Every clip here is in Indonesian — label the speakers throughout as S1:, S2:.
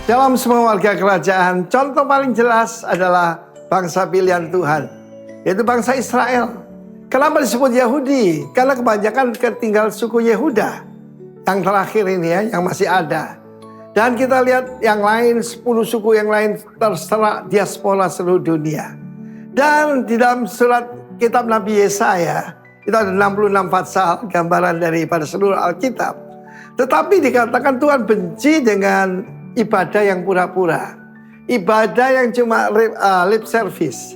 S1: Dalam semua warga kerajaan, contoh paling jelas adalah bangsa pilihan Tuhan, yaitu bangsa Israel. Kenapa disebut Yahudi? Karena kebanyakan tinggal suku Yehuda yang terakhir ini ya, yang masih ada. Dan kita lihat yang lain, 10 suku yang lain terserah diaspora seluruh dunia. Dan di dalam surat kitab Nabi Yesaya, itu ada 66 pasal gambaran daripada seluruh Alkitab. Tetapi dikatakan Tuhan benci dengan ibadah yang pura-pura, ibadah yang cuma lip service.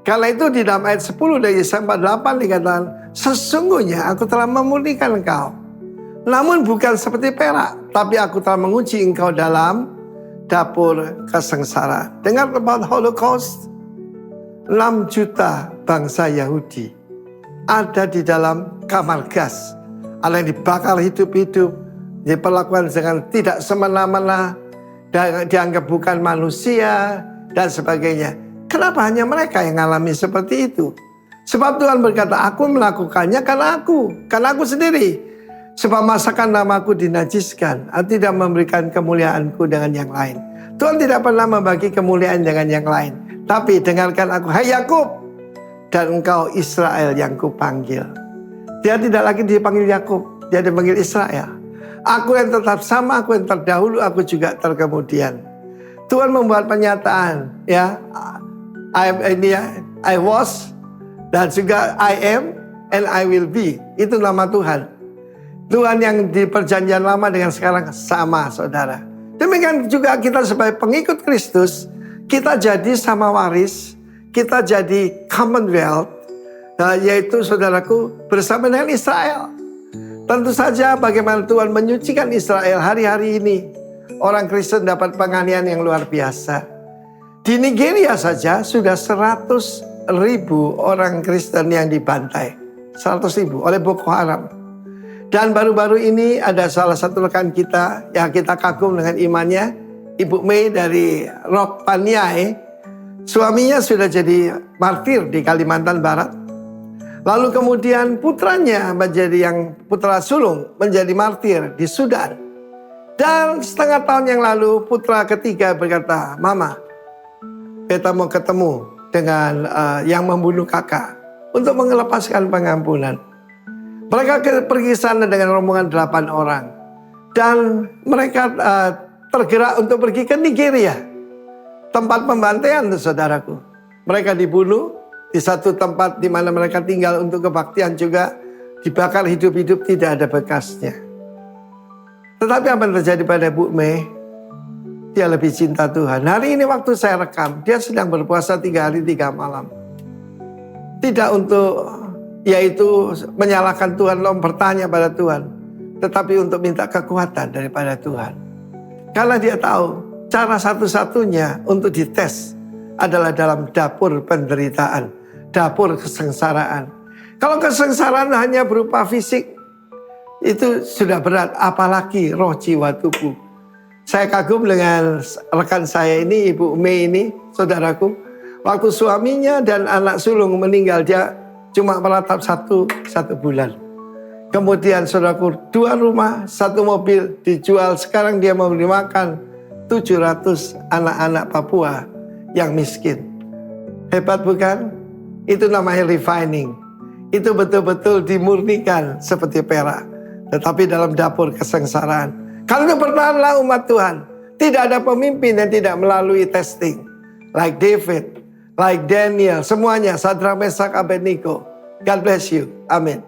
S1: Karena itu di dalam ayat 10 dari Yesaya 48 dikatakan, sesungguhnya aku telah memurnikan engkau, namun bukan seperti perak, tapi aku telah menguji engkau dalam dapur kesengsaraan. Dengar tentang Holocaust, 6 juta bangsa Yahudi ada di dalam kamar gas, ada yang dibakar hidup-hidup, diperlakukan dengan tidak semena-mena, dianggap bukan manusia, dan sebagainya. Kenapa hanya mereka yang mengalami seperti itu? Sebab Tuhan berkata, aku melakukannya karena aku sendiri. Sebab masakan namaku dinajiskan, aku tidak memberikan kemuliaanku dengan yang lain. Tuhan tidak pernah membagi kemuliaan dengan yang lain. Tapi dengarkan aku, hai Yakub, dan engkau Israel yang kupanggil. Dia tidak lagi dipanggil Yakub, dia dipanggil Israel. Aku yang tetap sama, aku yang terdahulu, aku juga terkemudian. Tuhan membuat pernyataan, ya, I was, dan juga I am, and I will be. Itu nama Tuhan. Tuhan yang di perjanjian lama dengan sekarang sama, saudara. Demikian juga kita sebagai pengikut Kristus, kita jadi sama waris, kita jadi commonwealth, yaitu saudaraku bersama dengan Israel. Tentu saja bagaimana Tuhan menyucikan Israel hari-hari ini. Orang Kristen dapat penganiayaan yang luar biasa. Di Nigeria saja sudah 100.000 orang Kristen yang dibantai. 100.000 oleh Boko Haram. Dan baru-baru ini ada salah satu rekan kita yang kita kagum dengan imannya, Ibu Mei dari Rock Paniai. Suaminya sudah jadi martir di Kalimantan Barat. Lalu kemudian putranya menjadi yang putra sulung menjadi martir di Sudan. Dan setengah tahun yang lalu putra ketiga berkata, Mama, beta mau ketemu dengan yang membunuh kakak untuk melepaskan pengampunan. Mereka pergi sana dengan rombongan 8 orang. Dan mereka tergerak untuk pergi ke Nigeria. Tempat pembantaian tuh saudaraku. Mereka dibunuh di satu tempat di mana mereka tinggal untuk kebaktian juga dibakar hidup-hidup, tidak ada bekasnya. Tetapi apa yang terjadi pada Bu Mei? Dia lebih cinta Tuhan. Hari ini waktu saya rekam, dia sedang berpuasa 3 hari 3 malam. Tidak untuk yaitu menyalahkan Tuhan, bertanya pada Tuhan, tetapi untuk minta kekuatan daripada Tuhan. Karena dia tahu cara satu-satunya untuk dites adalah dalam dapur penderitaan, dapur kesengsaraan. Kalau kesengsaraan hanya berupa fisik, itu sudah berat, apalagi roh, jiwa, tubuh. Saya kagum dengan rekan saya ini, Ibu Mei ini, saudaraku. Waktu suaminya dan anak sulung meninggal, dia cuma meratap satu bulan. Kemudian saudaraku, 2 rumah, 1 mobil dijual. Sekarang dia memberi makan 700 anak-anak Papua yang miskin. Hebat bukan? Itu namanya refining. Itu betul-betul dimurnikan seperti perak. Tetapi dalam dapur kesengsaraan. Kalau itu bertahanlah umat Tuhan. Tidak ada pemimpin yang tidak melalui testing. Like David, like Daniel, semuanya. Sadrak, Mesak, Abednego. God bless you. Amin.